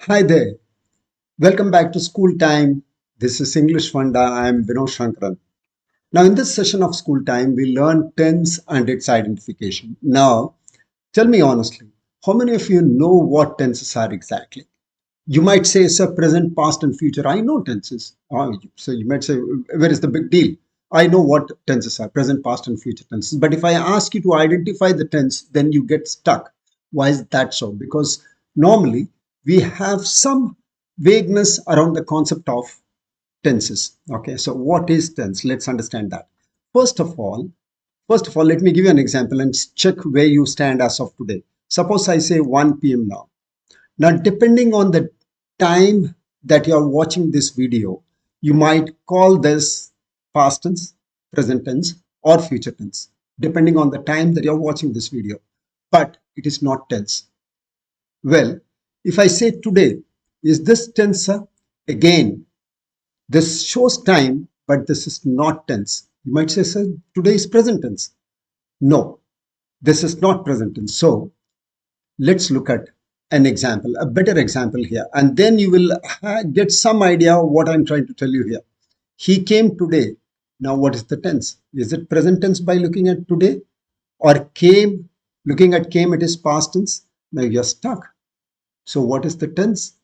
Hi there. Welcome back to School Time. This is English Funda. I am Vinod Shankaran. Now, in this session of School Time, we learn tense and its identification. Now, tell me honestly, how many of you know what tenses are exactly? You might say, sir, present, past, and future. I know tenses. So you might say, where is the big deal? I know what tenses are, present, past, and future tenses. But if I ask you to identify the tense, then you get stuck. Why is that so? Because normally we have some vagueness around the concept of tenses. Okay, so what is tense? Let's understand that. First of all, let me give you an example and check where you stand as of today. Suppose I say 1 p.m. now. Now, depending on the time that you're watching this video, you might call this past tense, present tense, or future tense, depending on the time that you're watching this video. But it is not tense. Well, if I say today, is this tense, sir? Again, this shows time, but this is not tense. You might say, sir, today is present tense. No, this is not present tense. So let's look at an example, a better example here, and then you will get some idea of what I'm trying to tell you here. He came today. Now, what is the tense? Is it present tense by looking at today, or came? Looking at came, it is past tense. Now you're stuck. So, what is the tense?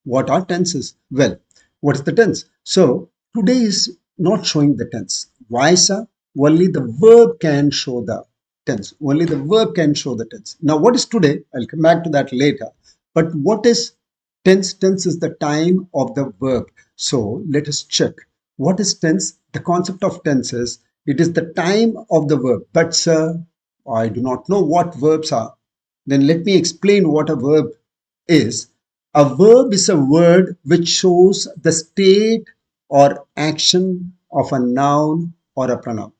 What are tenses? Well, what is the tense? So, today is not showing the tense. Why, sir? Only the verb can show the tense. Only the verb can show the tense. Now, what is today? I'll come back to that later. But what is tense? Tense is the time of the verb. So, let us check. What is tense? The concept of tense is it is the time of the verb. But, sir, I do not know what verbs are. Then let me explain what a verb is. A verb is a word which shows the state or action of a noun or a pronoun.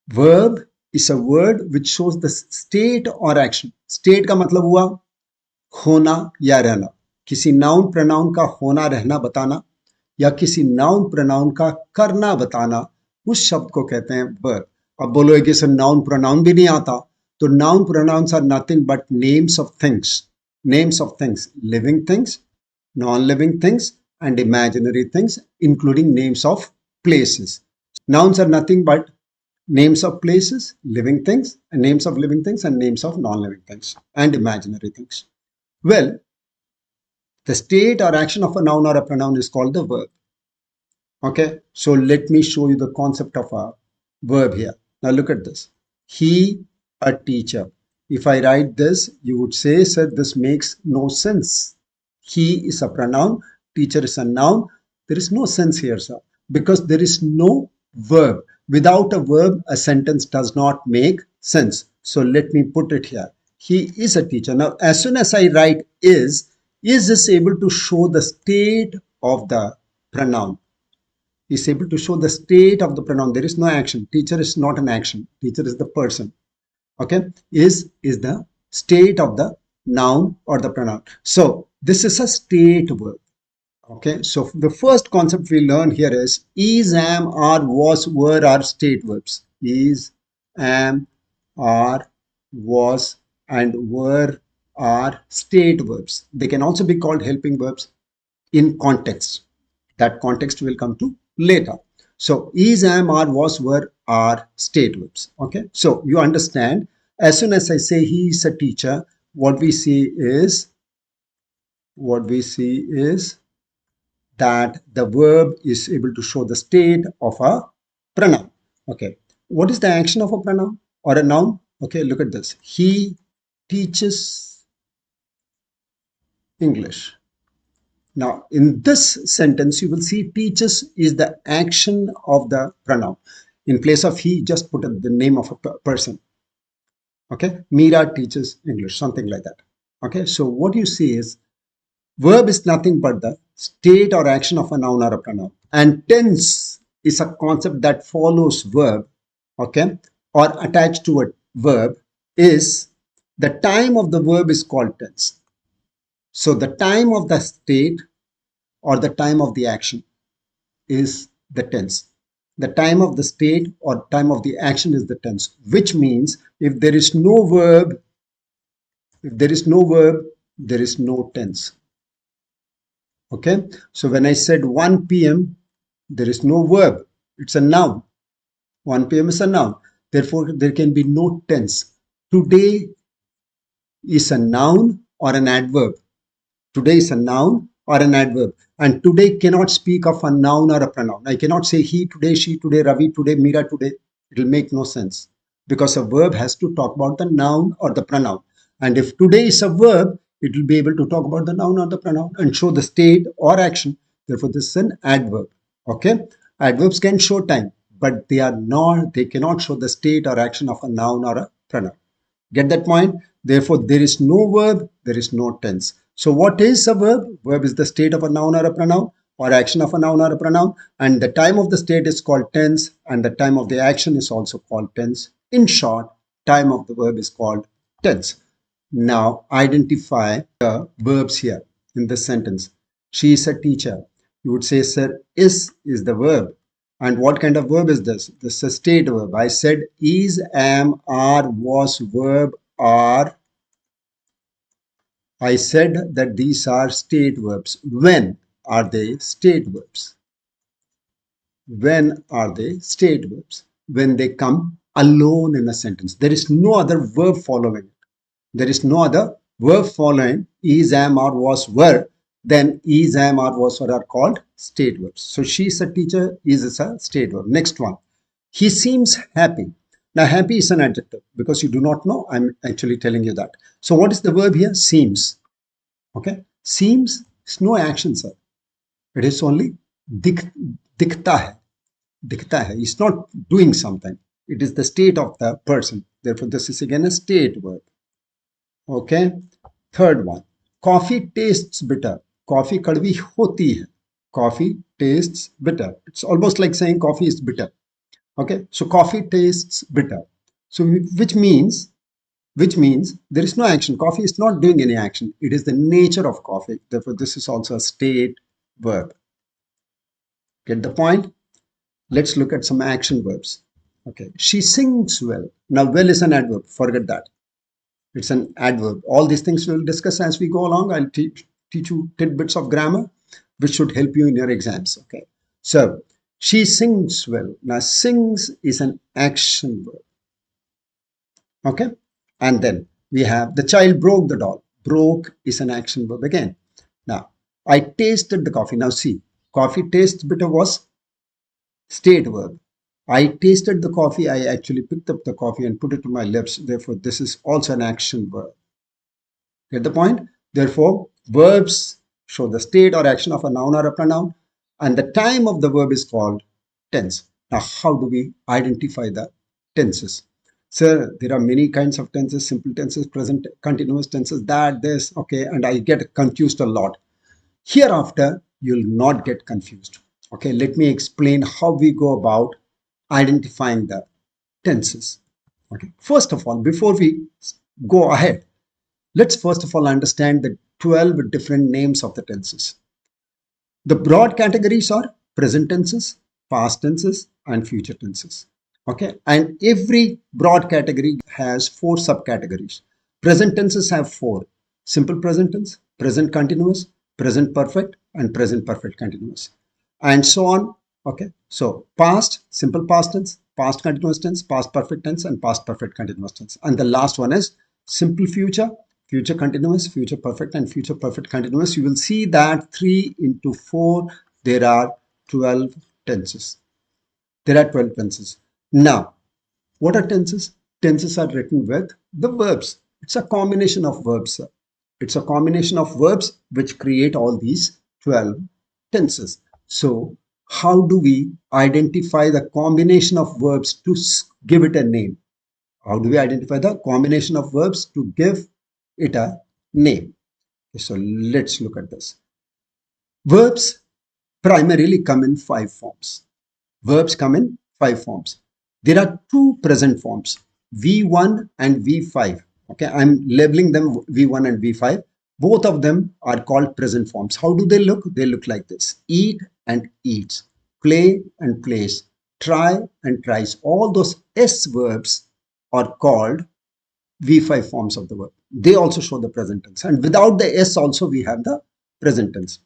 Verb is a word which shows the state or action. State का मतलब हुआ होना या रहना. किसी noun pronoun का होना रहना बताना या किसी नाउन प्रोनाउन का करना बताना, उस शब्द को कहते हैं वर्ब. अब बोलोगे कि सर नाउन प्रोनाउन भी नहीं आता, तो noun pronouns are nothing but names of things. Names of things, living things, non-living things, and imaginary things, including names of places. Nouns are nothing but names of places, living things, and names of living things, and names of non-living things, and imaginary things. Well, the state or action of a noun or a pronoun is called the verb. Okay, so let me show you the concept of a verb here. Now look at this. He, a teacher. If I write this, you would say, sir, this makes no sense. He is a pronoun, teacher is a noun. There is no sense here, sir, because there is no verb. Without a verb, a sentence does not make sense. So let me put it here. He is a teacher. Now, as soon as I write is this able to show the state of the pronoun? Is able to show the state of the pronoun. There is no action. Teacher is not an action. Teacher is the person. Okay, is the state of the noun or the pronoun. So this is a state verb. Okay, so the first concept we learn here is, am, are, was, were are state verbs. Is, am, are, was, and were are state verbs. They can also be called helping verbs in context. That context will come to later. So is, am, are, was, were are state verbs. Okay, so you understand, as soon as I say he is a teacher, what we see is that the verb is able to show the state of a pronoun. Okay, what is the action of a pronoun or a noun? Okay, look at this. He teaches English. Now, in this sentence, you will see teaches is the action of the pronoun. In place of he, just put the name of a person. Okay, Meera teaches English, something like that. Okay, so what you see is verb is nothing but the state or action of a noun or a pronoun. And tense is a concept that follows verb, okay, or attached to a verb is the time of the verb is called tense. So the time of the state or the time of the action is the tense. The time of the state or time of the action is the tense, which means if there is no verb, there is no tense. Okay. So when I said 1 p.m., there is no verb. It's a noun. 1 p.m. is a noun. Therefore, there can be no tense. Today is a noun or an adverb. Today is a noun or an adverb. And today cannot speak of a noun or a pronoun. I cannot say he today, she today, Ravi today, Meera today. It will make no sense because a verb has to talk about the noun or the pronoun. And if today is a verb, it will be able to talk about the noun or the pronoun and show the state or action. Therefore, this is an adverb. Okay. Adverbs can show time, but they cannot show the state or action of a noun or a pronoun. Get that point? Therefore, there is no verb, there is no tense. So what is a verb? Verb is the state of a noun or a pronoun or action of a noun or a pronoun. And the time of the state is called tense and the time of the action is also called tense. In short, time of the verb is called tense. Now, identify the verbs here in this sentence. She is a teacher. You would say, sir, is the verb. And what kind of verb is this? This is a state verb. I said is, am, are, was, verb, are. I said that these are state verbs. When are they state verbs? When are they state verbs? When they come alone in a sentence. There is no other verb following it. There is no other verb following is, am, or was, were. Then is, am, or was, were are called state verbs. So she is a teacher, is a state verb. Next one. He seems happy. Now, happy is an adjective because you do not know. I'm actually telling you that. So, what is the verb here? Seems. Okay. Seems is no action, sir. It is only dikhta hai. Dikhta hai. It's not doing something. It is the state of the person. Therefore, this is again a state verb. Okay. Third one. Coffee tastes bitter. Coffee kadvi hoti hai. Coffee tastes bitter. It's almost like saying coffee is bitter. Okay. So coffee tastes bitter. So which means there is no action. Coffee is not doing any action. It is the nature of coffee. Therefore, this is also a state verb. Get the point? Let's look at some action verbs. Okay. She sings well. Now, well is an adverb. Forget that. It's an adverb. All these things we'll discuss as we go along. I'll teach you tidbits of grammar, which should help you in your exams. Okay. So, she sings well. Now, sings is an action verb. Okay. And then we have the child broke the doll. Broke is an action verb again. Now, I tasted the coffee. Now, see, coffee tastes bitter was state verb. I tasted the coffee. I actually picked up the coffee and put it to my lips. Therefore, this is also an action verb. Get the point? Therefore, verbs show the state or action of a noun or a pronoun, and the time of the verb is called tense. Now, how do we identify the tenses? Sir, there are many kinds of tenses, simple tenses, present continuous tenses, that, this, okay, and I get confused a lot. Hereafter, you'll not get confused. Okay, let me explain how we go about identifying the tenses. Okay, first of all, before we go ahead, let's first of all understand the 12 different names of the tenses. The broad categories are present tenses, past tenses, and future tenses. Okay, and every broad category has 4 subcategories. Present tenses have 4: simple present tense, present continuous, present perfect, and present perfect continuous, and so on. Okay, so past, simple past tense, past continuous tense, past perfect tense, and past perfect continuous tense. And the last one is simple future, future continuous, future perfect, and future perfect continuous. You will see that 3 into 4, there are 12 tenses. There are 12 tenses. Now, what are tenses? Tenses are written with the verbs. It's a combination of verbs. It's a combination of verbs which create all these 12 tenses. So, how do we identify the combination of verbs to give it a name? How do we identify the combination of verbs to give it a name? So, let's look at this. Verbs primarily come in 5 forms. Verbs come in 5 forms. There are 2 present forms, V1 and V5. Okay, I'm labeling them V1 and V5. Both of them are called present forms. How do they look? They look like this: eat and eats, play and plays, try and tries. All those S verbs are called V5 forms of the verb. They also show the present tense. And without the S also we have the present tense.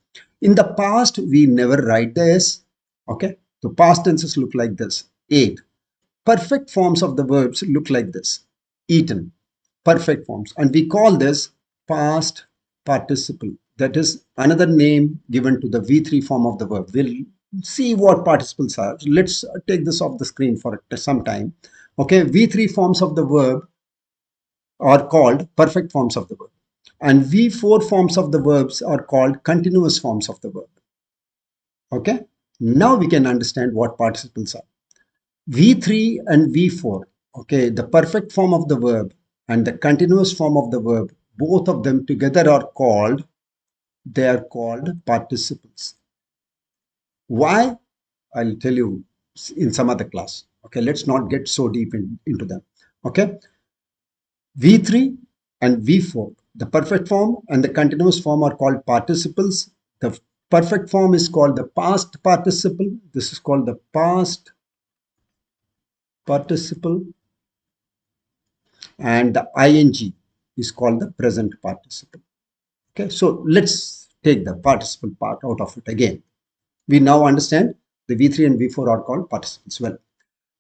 In the past, we never write the S. Okay. The past tenses look like this. Ate. Perfect forms of the verbs look like this. Eaten. Perfect forms. And we call this past participle. That is another name given to the V3 form of the verb. We'll see what participles are. Let's take this off the screen for some time. Okay. V3 forms of the verb are called perfect forms of the verb. And V4 forms of the verbs are called continuous forms of the verb. Okay. Now we can understand what participles are. V3 and V4, okay, the perfect form of the verb and the continuous form of the verb, both of them together are called, they are called participles. Why? I'll tell you in some other class. Okay, let's not get so deep into them. Okay, V3 and V4, the perfect form and the continuous form are called participles. The perfect form is called the past participle. This is called the past participle, and the ing is called the present participle. Okay, so let's take the participle part out of it again. We now understand the V3 and V4 are called participles. Well,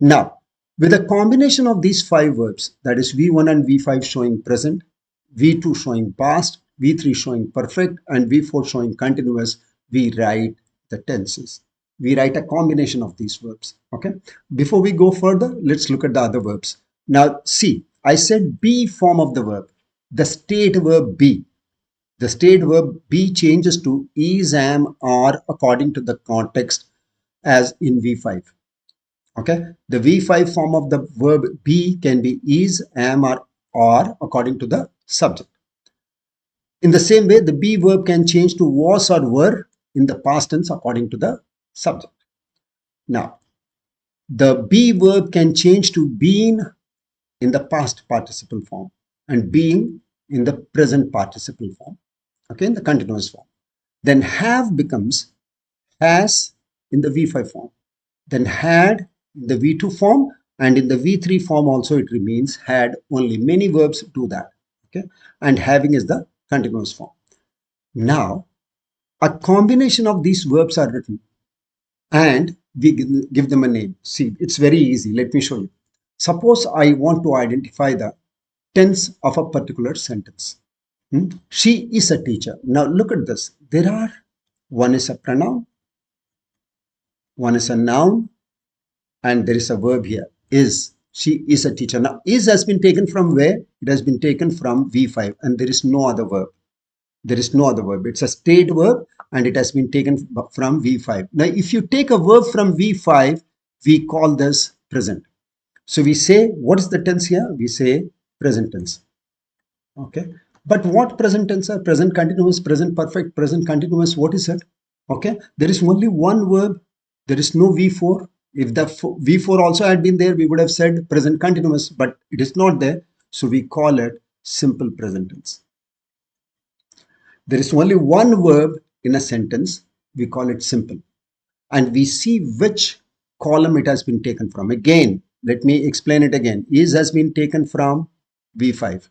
now with a combination of these five verbs, that is V1 and V5 showing present, V2 showing past, V3 showing perfect, and V4 showing continuous, we write the tenses. We write a combination of these verbs. Okay. Before we go further, let's look at the other verbs. Now, see, I said be form of the verb. The state verb be. The state verb be changes to is, am, are according to the context as in V5. Okay. The V5 form of the verb be can be is, am, or are according to the subject. In the same way, the be verb can change to was or were in the past tense according to the subject. Now, the be verb can change to been in the past participle form and being in the present participle form, okay, in the continuous form. Then have becomes has in the V5 form, then had in the V2 form, and in the V3 form also it remains had only. Many verbs do that, okay, and having is the continuous form. Now, a combination of these verbs are written and we give them a name. See, it's very easy. Let me show you. Suppose I want to identify the tense of a particular sentence. She is a teacher. Now look at this. There are, one is a pronoun, one is a noun, and there is a verb here, is. She is a teacher. Now is has been taken from where? It has been taken from V5 and there is no other verb. There is no other verb. It's a state verb and it has been taken from V5. Now if you take a verb from V5, we call this present. So we say, what is the tense here? We say present tense. Okay. But what present tense are? Present continuous, present perfect, present continuous. What is it? Okay. There is only one verb. There is no V4. If the V4 also had been there, we would have said present continuous, but it is not there. So we call it simple present tense. There is only one verb in a sentence. We call it simple. And we see which column it has been taken from. Again, let me explain it again. Is has been taken from V5,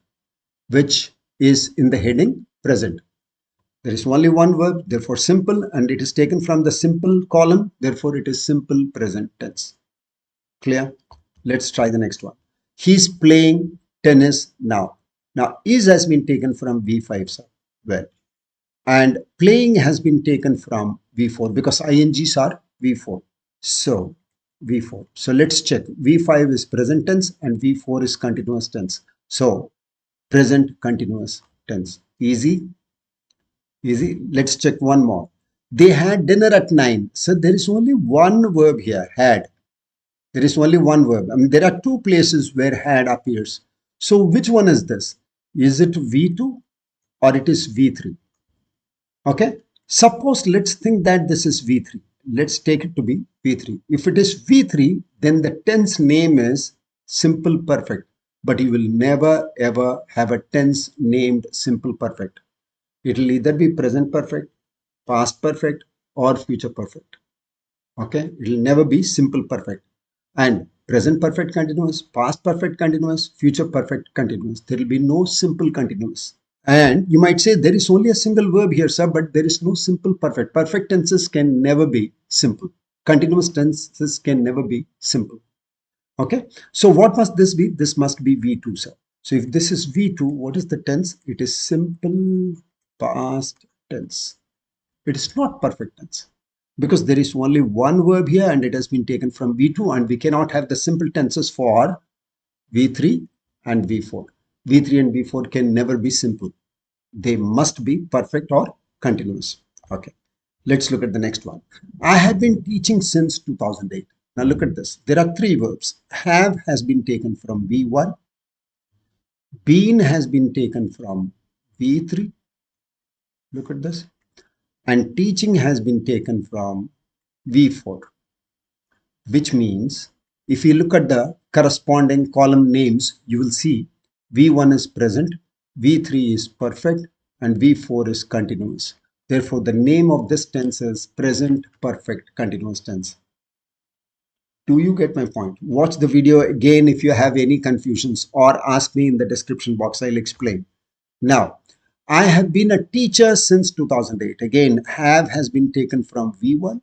which is in the heading present. There is only one verb, therefore simple, and it is taken from the simple column, therefore it is simple present tense. Clear? Let's try the next one. He's playing tennis now. Now, is has been taken from V5, sir. Well, and playing has been taken from V4 because INGs are V4. So, V4. So, let's check. V5 is present tense and V4 is continuous tense. So, present continuous tense. Easy? Easy. Let's check one more. They had dinner at 9. So, there is only one verb here, had. There is only one verb. I mean, there are two places where had appears. So, which one is this? Is it V2 or it is V3? Okay. Suppose let's think that this is V3. Let's take it to be V3. If it is V3, then the tense name is simple perfect. But you will never ever have a tense named simple perfect. It will either be present perfect, past perfect, or future perfect. Okay. It will never be simple perfect. And present perfect continuous, past perfect continuous, future perfect continuous. There will be no simple continuous. And you might say there is only a single verb here, sir, but there is no simple perfect. Perfect tenses can never be simple. Continuous tenses can never be simple. Okay. So what must this be? This must be V2, sir. So if this is V2, what is the tense? It is simple past tense. It is not perfect tense because there is only one verb here and it has been taken from V2, and we cannot have the simple tenses for V3 and V4. V3 and V4 can never be simple. They must be perfect or continuous. Okay. Let's look at the next one. I have been teaching since 2008. Now look at this. There are three verbs. Have has been taken from V1. Been has been taken from V3. Look at this. And teaching has been taken from V4, which means if you look at the corresponding column names, you will see V1 is present, V3 is perfect, and V4 is continuous. Therefore, the name of this tense is present perfect continuous tense. Do you get my point? Watch the video again if you have any confusions, or ask me in the description box. I'll explain. Now, I have been a teacher since 2008. Again, have has been taken from V1.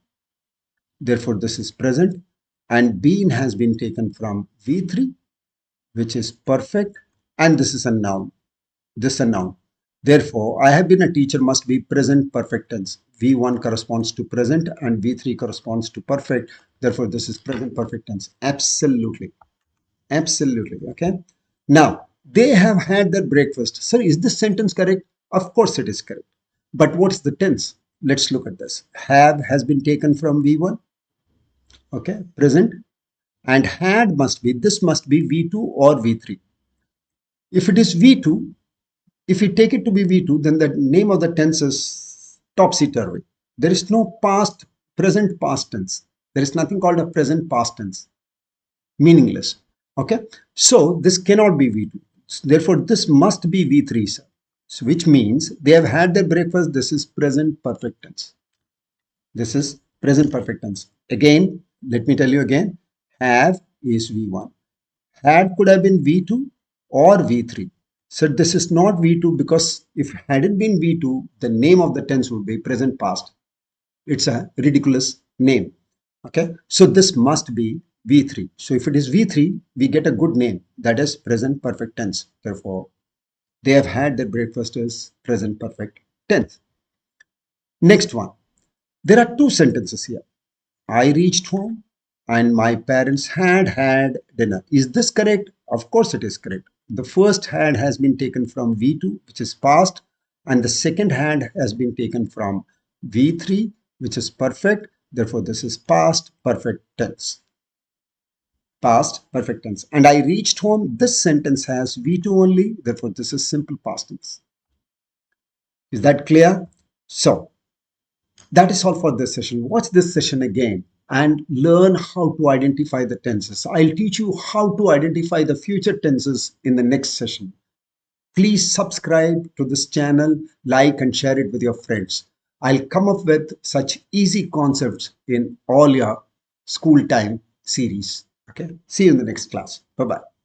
Therefore, this is present. And been has been taken from V3, which is perfect. And this is a noun. This is a noun. Therefore, I have been a teacher must be present perfect tense. V1 corresponds to present and V3 corresponds to perfect. Therefore, this is present perfect tense. Absolutely. Absolutely. Okay. Now, they have had their breakfast. Sir, is this sentence correct? Of course it is correct. But what's the tense? Let's look at this. Have has been taken from V1. Okay. Present. And had must be, this must be V2 or V3. If it is V2, if we take it to be V2, then the name of the tense is topsy-turvy. There is no past, present, past tense. There is nothing called a present past tense. Meaningless. Okay. So this cannot be V2. Therefore, this must be V3, sir. So which means they have had their breakfast. This is present perfect tense. This is present perfect tense. Again, let me tell you again. Have is V1. Had could have been V2 or V3. So this is not V2 because if had it been V2, the name of the tense would be present past. It's a ridiculous name. Okay. So this must be V3. So if it is V3, we get a good name, that is present perfect tense. Therefore, they have had their breakfast is present perfect tense. Next one. There are two sentences here. I reached home and my parents had dinner. Is this correct? Of course it is correct. The first had has been taken from V2, which is past, and the second had has been taken from V3, which is perfect. Therefore, this is past perfect tense. Past perfect tense. And I reached home. This sentence has V2 only. Therefore, this is simple past tense. Is that clear? So, that is all for this session. Watch this session again and learn how to identify the tenses. I'll teach you how to identify the future tenses in the next session. Please subscribe to this channel, like and share it with your friends. I'll come up with such easy concepts in all your school time series. Okay. See you in the next class. Bye-bye.